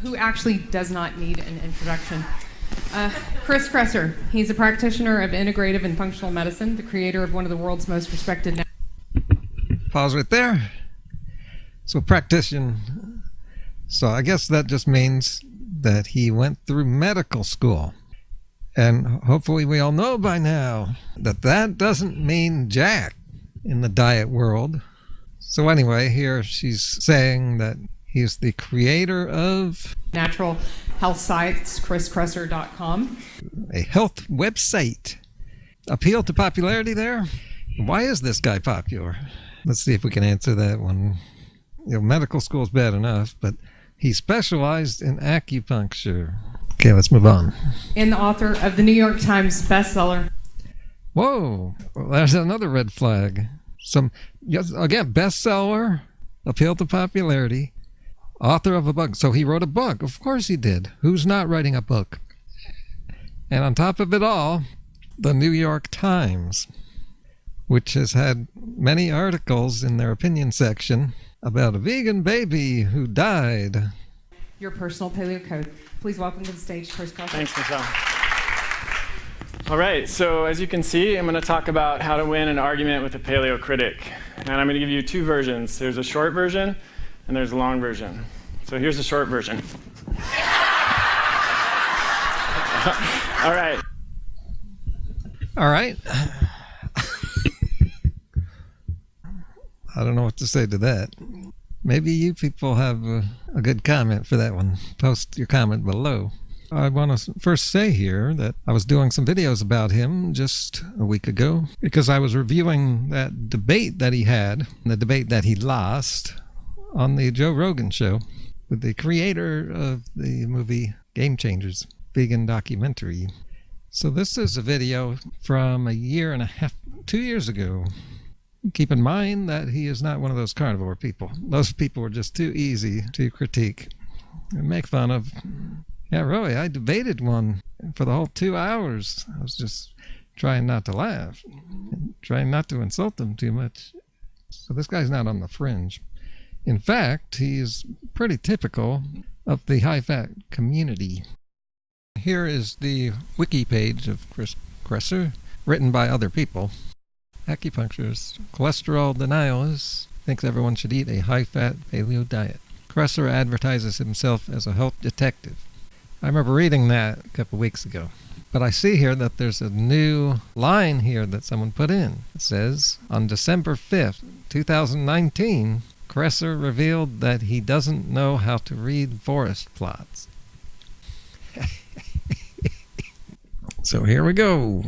who actually does not need an introduction. Chris Kresser. He's a practitioner of integrative and functional medicine, the creator of one of the world's most respected... Pause right there. So practitioner. So I guess that just means that he went through medical school. And hopefully we all know by now that that doesn't mean jack in the diet world. So anyway, here she's saying that he's the creator of natural health sites, chriskresser.com. A health website. Appeal to popularity there? Why is this guy popular? Let's see if we can answer that one. Medical school's bad enough, but he specialized in acupuncture. Okay, let's move on. And the author of the New York Times bestseller. Whoa, well, there's another red flag. Again, bestseller, appeal to popularity, author of a book. So he wrote a book. Of course he did. Who's not writing a book? And on top of it all, the New York Times, which has had many articles in their opinion section about a vegan baby who died. Your personal paleo code. Please welcome to the stage, Chris Kresser. Thanks, Michelle. All right, so as you can see, I'm going to talk about how to win an argument with a Paleo Critic. And I'm going to give you two versions. There's a short version, and there's a long version. So here's the short version. All right. All right. I don't know what to say to that. Maybe you people have a good comment for that one. Post your comment below. I want to first say here that I was doing some videos about him just a week ago because I was reviewing that debate that he had, the debate that he lost on the Joe Rogan show with the creator of the movie Game Changers, vegan documentary. So this is a video from a year and a half, 2 years ago. Keep in mind that he is not one of those carnivore people. Those people were just too easy to critique and make fun of. Yeah, really, I debated one for the whole 2 hours. I was just trying not to laugh, trying not to insult them too much. So this guy's not on the fringe. In fact, he is pretty typical of the high-fat community. Here is the wiki page of Chris Kresser, written by other people. Acupuncturist, cholesterol denialist, thinks everyone should eat a high-fat paleo diet. Kresser advertises himself as a health detective. I remember reading that a couple weeks ago. But I see here that there's a new line here that someone put in. It says, on December 5th, 2019, Kresser revealed that he doesn't know how to read forest plots. So here we go.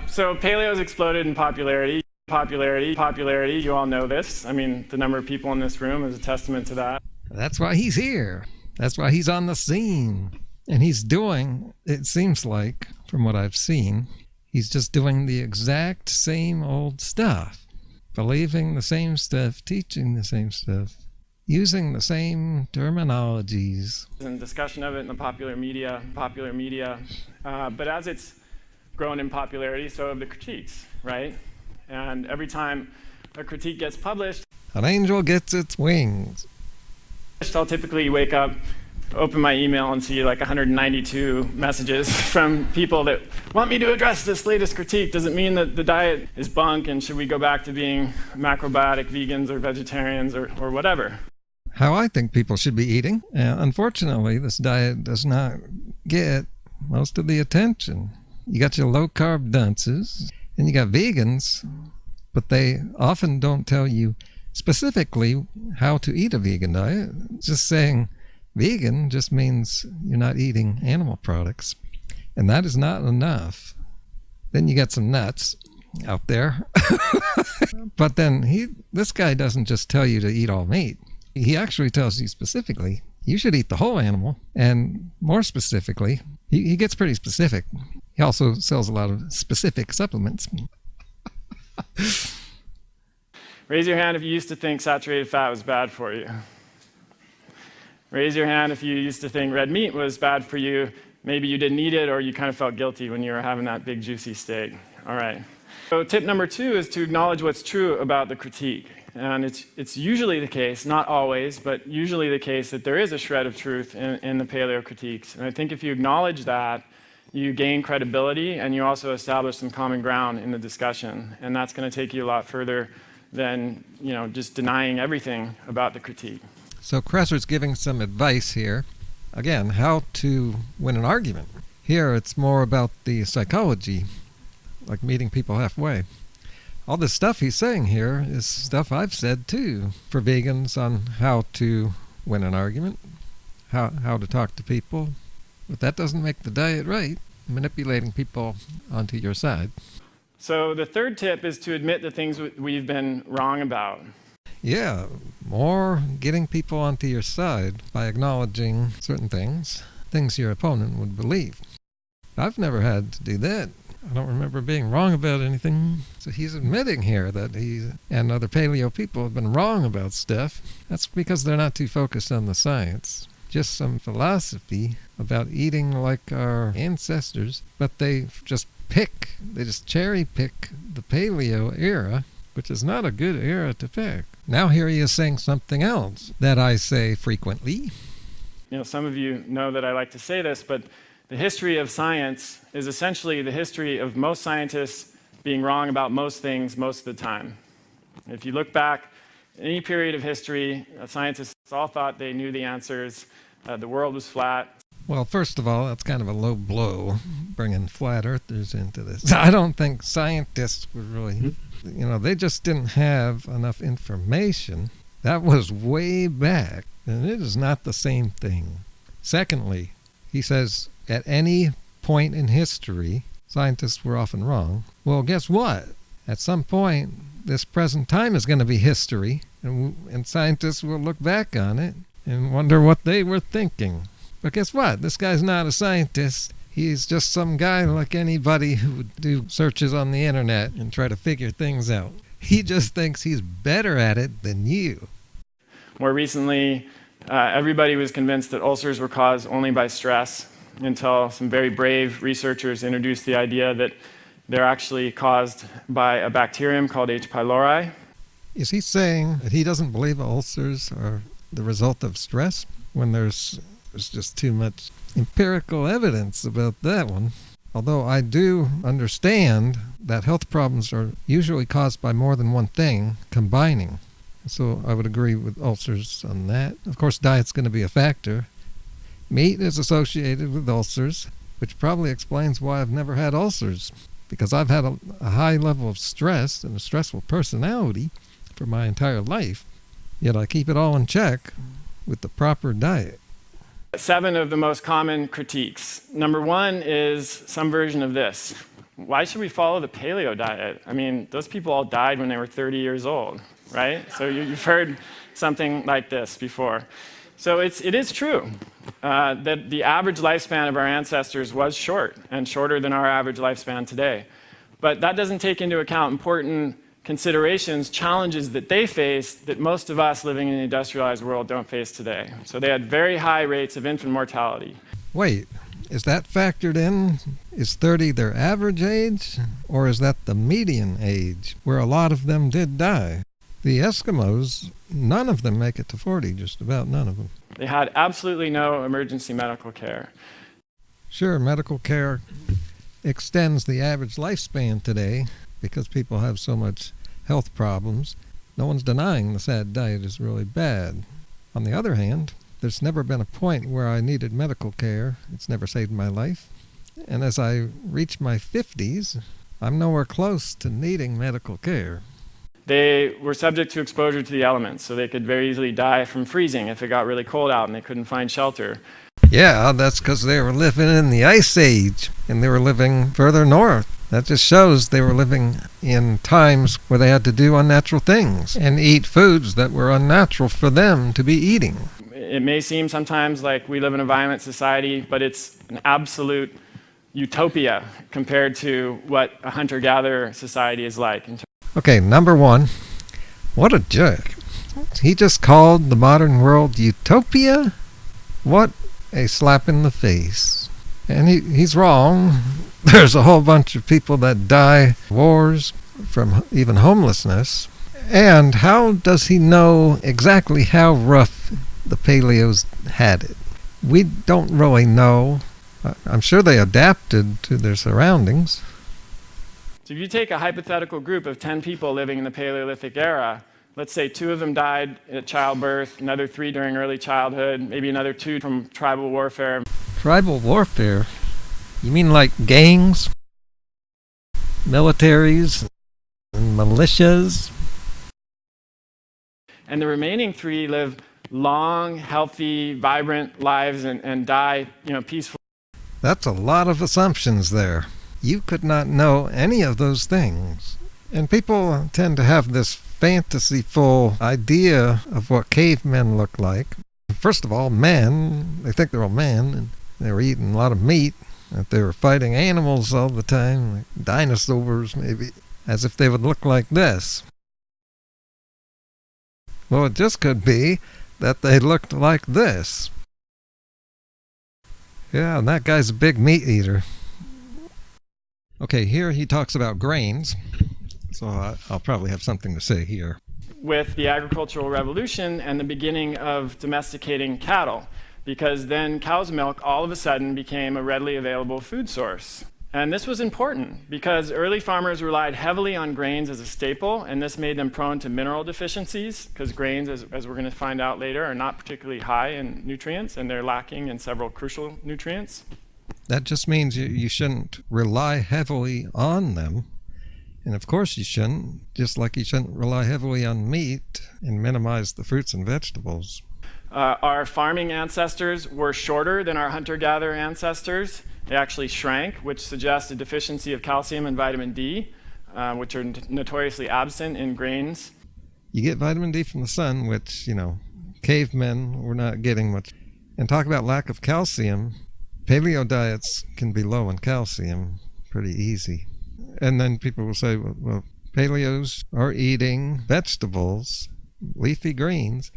So paleo's exploded in popularity. Popularity, you all know this. I mean, the number of people in this room is a testament to that. That's why he's here. That's why he's on the scene. And he's doing, it seems like, from what I've seen, he's just doing the exact same old stuff. Believing the same stuff, teaching the same stuff, using the same terminologies. And discussion of it in the popular media. But as it's grown in popularity, so have the critiques, right? And every time a critique gets published, an angel gets its wings. I'll typically wake up, open my email, and see like 192 messages from people that want me to address this latest critique. Does it mean that the diet is bunk, and should we go back to being macrobiotic vegans or vegetarians or whatever? How I think people should be eating. Unfortunately, this diet does not get most of the attention. You got your low-carb dunces, and you got vegans, but they often don't tell you specifically how to eat a vegan diet. Just saying vegan just means you're not eating animal products, and that is not enough. Then you got some nuts out there. But then this guy doesn't just tell you to eat all meat. He actually tells you specifically you should eat the whole animal, and more specifically, he gets pretty specific. He also sells a lot of specific supplements. Raise your hand if you used to think saturated fat was bad for you. Raise your hand if you used to think red meat was bad for you. Maybe you didn't eat it, or you kind of felt guilty when you were having that big juicy steak. All right. So tip number 2 is to acknowledge what's true about the critique. And it's usually the case, not always, but usually the case that there is a shred of truth in the paleo critiques. And I think if you acknowledge that, you gain credibility and you also establish some common ground in the discussion. And that's going to take you a lot further than just denying everything about the critique. So Kresser's giving some advice here. Again, how to win an argument. Here it's more about the psychology, like meeting people halfway. All this stuff he's saying here is stuff I've said too for vegans on how to win an argument, how to talk to people. But that doesn't make the diet right, manipulating people onto your side. So the third tip is to admit the things we've been wrong about. Yeah, more getting people onto your side by acknowledging certain things your opponent would believe. I've never had to do that. I don't remember being wrong about anything. So he's admitting here that he and other paleo people have been wrong about stuff. That's because they're not too focused on the science. Just some philosophy about eating like our ancestors, but they just cherry pick the paleo era, which is not a good era to pick. Now here he is saying something else that I say frequently. Some of you know that I like to say this, but the history of science is essentially the history of most scientists being wrong about most things most of the time. If you look back, any period of history, scientists all thought they knew the answers. The world was flat. Well, first of all, that's kind of a low blow, bringing flat earthers into this. I don't think scientists were really, they just didn't have enough information. That was way back, and it is not the same thing. Secondly, he says, at any point in history, scientists were often wrong. Well, guess what? At some point, this present time is going to be history, and scientists will look back on it and wonder what they were thinking. But guess what? This guy's not a scientist. He's just some guy like anybody who would do searches on the internet and try to figure things out. He just thinks he's better at it than you. More recently, everybody was convinced that ulcers were caused only by stress, until some very brave researchers introduced the idea that they're actually caused by a bacterium called H. pylori. Is he saying that he doesn't believe ulcers are the result of stress when there's just too much empirical evidence about that one? Although I do understand that health problems are usually caused by more than one thing combining. So I would agree with ulcers on that. Of course, diet's going to be a factor. Meat is associated with ulcers, which probably explains why I've never had ulcers, because I've had a high level of stress and a stressful personality for my entire life, yet I keep it all in check with the proper diet. 7 of the most common critiques. Number 1 is some version of this. Why should we follow the paleo diet? I mean, those people all died when they were 30 years old, right? So you've heard something like this before. So it is true that the average lifespan of our ancestors was short and shorter than our average lifespan today. But that doesn't take into account important considerations, challenges that they faced that most of us living in the industrialized world don't face today. So they had very high rates of infant mortality. Wait, is that factored in? Is 30 their average age? Or is that the median age, where a lot of them did die? The Eskimos, none of them make it to 40, just about none of them. They had absolutely no emergency medical care. Sure, medical care extends the average lifespan today because people have so much health problems. No one's denying the sad diet is really bad. On the other hand, there's never been a point where I needed medical care. It's never saved my life. And as I reach my 50s, I'm nowhere close to needing medical care. They were subject to exposure to the elements, so they could very easily die from freezing if it got really cold out and they couldn't find shelter. Yeah, that's because they were living in the Ice Age, and they were living further north. That just shows they were living in times where they had to do unnatural things and eat foods that were unnatural for them to be eating. It may seem sometimes like we live in a violent society, but it's an absolute utopia compared to what a hunter-gatherer society is like. Okay, number 1, what a jerk. He just called the modern world utopia? What a slap in the face. And he's wrong. There's a whole bunch of people that die wars from even homelessness. And how does he know exactly how rough the paleos had it? We don't really know. I'm sure they adapted to their surroundings. So if you take a hypothetical group of 10 people living in the Paleolithic era, let's say 2 of them died at childbirth, another 3 during early childhood, maybe another 2 from tribal warfare. Tribal warfare? You mean like gangs, militaries, and militias? And the remaining 3 live long, healthy, vibrant lives and die, peacefully. That's a lot of assumptions there. You could not know any of those things. And people tend to have this fantasyful idea of what cavemen look like. First of all, men, they think they're all men, and they were eating a lot of meat, that they were fighting animals all the time, like dinosaurs maybe, as if they would look like this. Well, it just could be that they looked like this. Yeah, and that guy's a big meat eater. Okay, here he talks about grains, so I'll probably have something to say here. With the agricultural revolution and the beginning of domesticating cattle, because then cow's milk all of a sudden became a readily available food source. And this was important because early farmers relied heavily on grains as a staple, and this made them prone to mineral deficiencies, because grains, as we're going to find out later, are not particularly high in nutrients, and they're lacking in several crucial nutrients. That just means you shouldn't rely heavily on them. And of course you shouldn't, just like you shouldn't rely heavily on meat and minimize the fruits and vegetables. Our farming ancestors were shorter than our hunter-gatherer ancestors. They actually shrank, which suggests a deficiency of calcium and vitamin D, which are notoriously absent in grains. You get vitamin D from the sun, which, cavemen were not getting much. And talk about lack of calcium. Paleo diets can be low in calcium pretty easy. And then people will say, well, paleos are eating vegetables, leafy greens.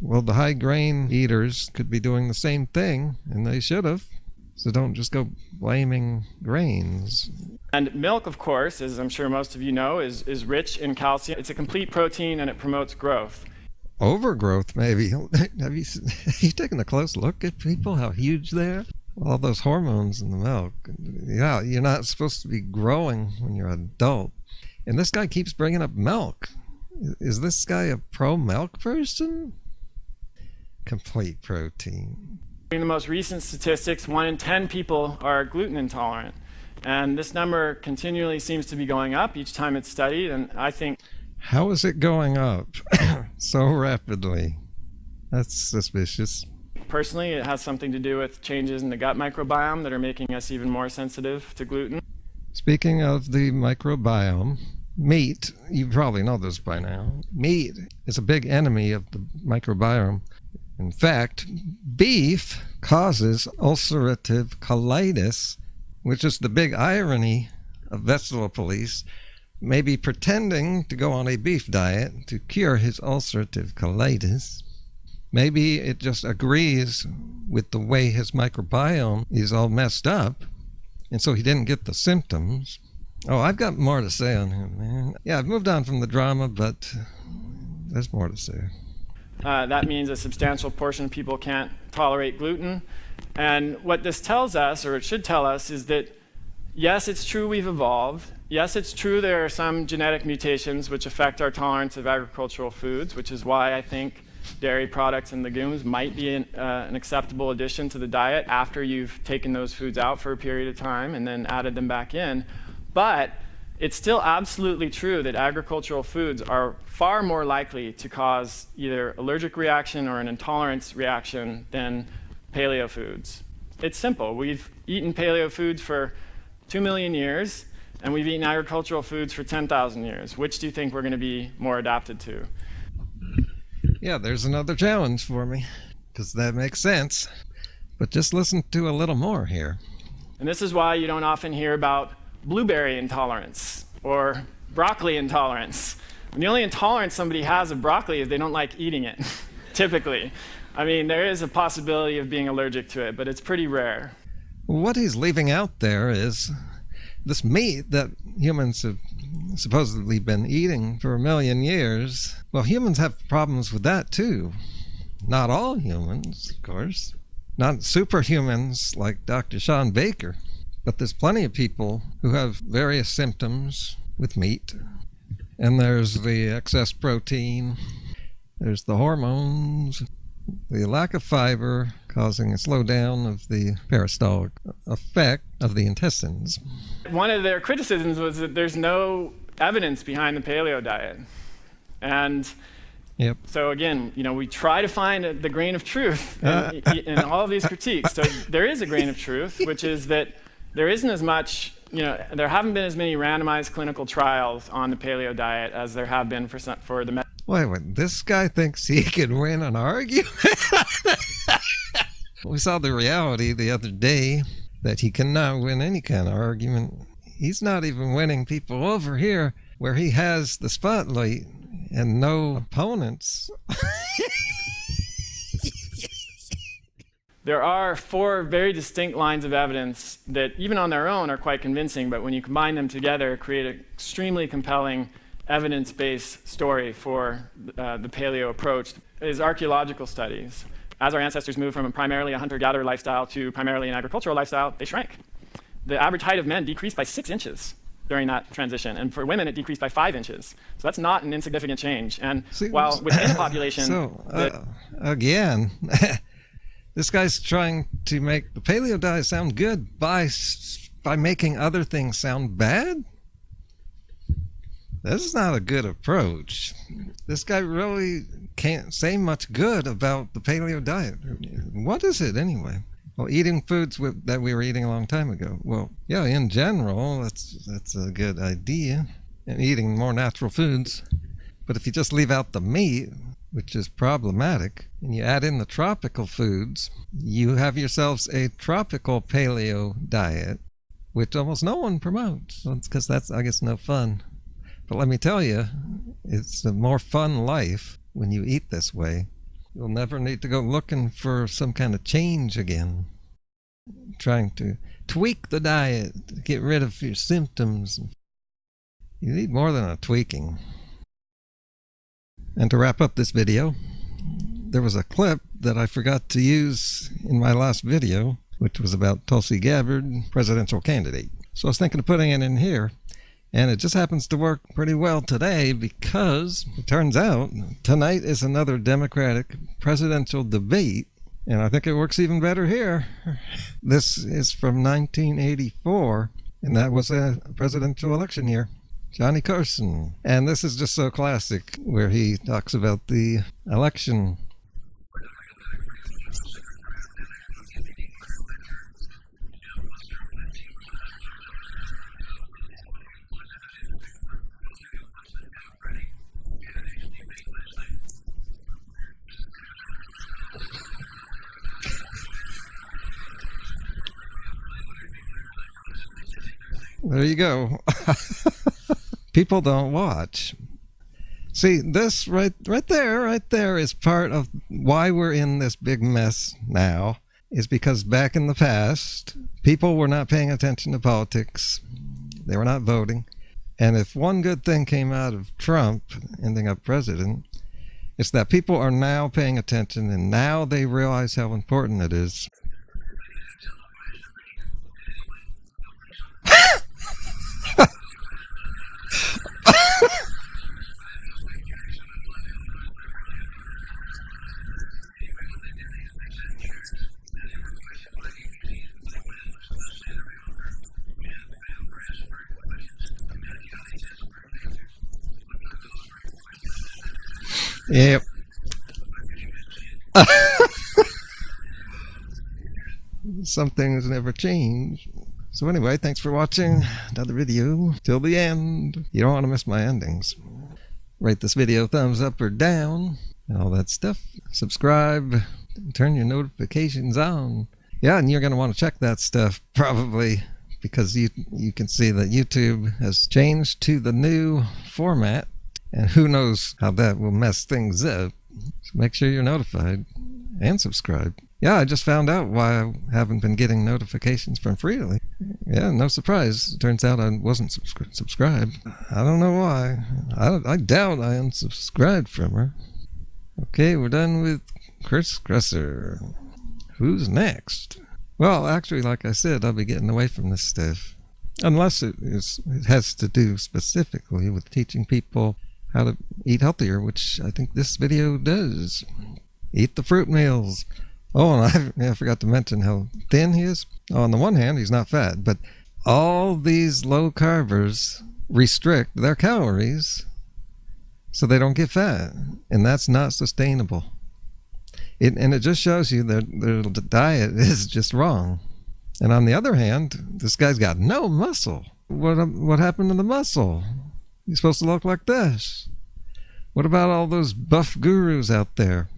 Well, the high grain eaters could be doing the same thing, and they should have. So don't just go blaming grains. And milk, of course, as I'm sure most of you know, is rich in calcium. It's a complete protein, and it promotes growth. Overgrowth, maybe. Have you taken a close look at people, how huge they are? All those hormones in the milk. Yeah, you're not supposed to be growing when you're an adult. And this guy keeps bringing up milk. Is this guy a pro-milk person? Complete protein. In the most recent statistics, 1 in 10 people are gluten intolerant. And this number continually seems to be going up each time it's studied. And I think... How is it going up so rapidly? That's suspicious. Personally, it has something to do with changes in the gut microbiome that are making us even more sensitive to gluten. Speaking of the microbiome, meat, you probably know this by now, meat is a big enemy of the microbiome. In fact, beef causes ulcerative colitis, which is the big irony of vegetable police, maybe pretending to go on a beef diet to cure his ulcerative colitis. Maybe it just agrees with the way his microbiome is all messed up, and so he didn't get the symptoms. Oh, I've got more to say on him, man. Yeah, I've moved on from the drama, but there's more to say. That means a substantial portion of people can't tolerate gluten. And what this tells us, or it should tell us, is that yes, it's true we've evolved. Yes, it's true there are some genetic mutations which affect our tolerance of agricultural foods, which is why I think dairy products and legumes might be an acceptable addition to the diet after you've taken those foods out for a period of time and then added them back in. But it's still absolutely true that agricultural foods are far more likely to cause either allergic reaction or an intolerance reaction than paleo foods. It's simple. We've eaten paleo foods for 2 million years, and we've eaten agricultural foods for 10,000 years. Which do you think we're going to be more adapted to? Yeah, there's another challenge for me, because that makes sense. But just listen to a little more here. And this is why you don't often hear about blueberry intolerance or broccoli intolerance. And the only intolerance somebody has of broccoli is they don't like eating it, typically. I mean, there is a possibility of being allergic to it, but it's pretty rare. What he's leaving out there is this meat that humans have supposedly been eating for 1,000,000 years. Well, humans have problems with that too. Not all humans, of course. Not superhumans like Dr. Sean Baker. But there's plenty of people who have various symptoms with meat. And there's the excess protein. There's the hormones. The lack of fiber causing a slowdown of the peristaltic effect of the intestines. One of their criticisms was that there's no evidence behind the paleo diet. And Yep. so again, we try to find the grain of truth in all of these critiques. So there is a grain of truth, which is that there isn't as much, there haven't been as many randomized clinical trials on the paleo diet as there have been for the Wait, this guy thinks he can win an argument? We saw the reality the other day that he cannot win any kind of argument. He's not even winning people over here where he has the spotlight and no opponents. There are 4 very distinct lines of evidence that even on their own are quite convincing, but when you combine them together, create an extremely compelling evidence-based story for the paleo approach. Is archaeological studies. As our ancestors moved from primarily a hunter-gatherer lifestyle to primarily an agricultural lifestyle, they shrank. The average height of men decreased by 6 inches during that transition, and for women it decreased by 5 inches. So that's not an insignificant change. And while within the population... Again, this guy's trying to make the paleo diet sound good by making other things sound bad? This is not a good approach. This guy really can't say much good about the paleo diet. What is it anyway? Well, eating foods that we were eating a long time ago. Well, yeah, in general, that's a good idea. And eating more natural foods. But if you just leave out the meat, which is problematic, and you add in the tropical foods, you have yourselves a tropical paleo diet, which almost no one promotes. It's because that's, I guess, no fun. But let me tell you, it's a more fun life when you eat this way. You'll never need to go looking for some kind of change again. Trying to tweak the diet to get rid of your symptoms. You need more than a tweaking. And to wrap up this video, there was a clip that I forgot to use in my last video, which was about Tulsi Gabbard, presidential candidate. So I was thinking of putting it in here. And it just happens to work pretty well today because it turns out tonight is another Democratic presidential debate. And I think it works even better here. This is from 1984, and that was a presidential election year. Johnny Carson. And this is just so classic where he talks about the election. There you go. People don't watch. See, this right there is part of why we're in this big mess now, is because back in the past, people were not paying attention to politics. They were not voting. And if one good thing came out of Trump ending up president, it's that people are now paying attention and now they realize how important it is. Yep. Some things never change. So anyway, thanks for watching another video till the end. You don't want to miss my endings. Rate this video thumbs up or down and all that stuff. Subscribe, turn your notifications on. Yeah, and you're going to want to check that stuff probably because you can see that YouTube has changed to the new format. And who knows how that will mess things up. So make sure you're notified and subscribe. Yeah, I just found out why I haven't been getting notifications from Freely. Yeah, no surprise. Turns out I wasn't subscribed. I don't know why. I doubt I unsubscribed from her. Okay, we're done with Chris Kresser. Who's next? Well, actually, like I said, I'll be getting away from this stuff. Unless it has to do specifically with teaching people how to eat healthier, which I think this video does. Eat the fruit meals. Oh, and I forgot to mention how thin he is. On the one hand, he's not fat, but all these low carbers restrict their calories so they don't get fat, and that's not sustainable. And it just shows you that their diet is just wrong. And on the other hand, this guy's got no muscle. What happened to the muscle? He's supposed to look like this. What about all those buff gurus out there?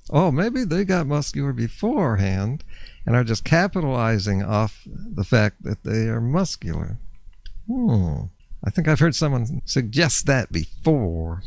Oh, maybe they got muscular beforehand and are just capitalizing off the fact that they are muscular. I think I've heard someone suggest that before.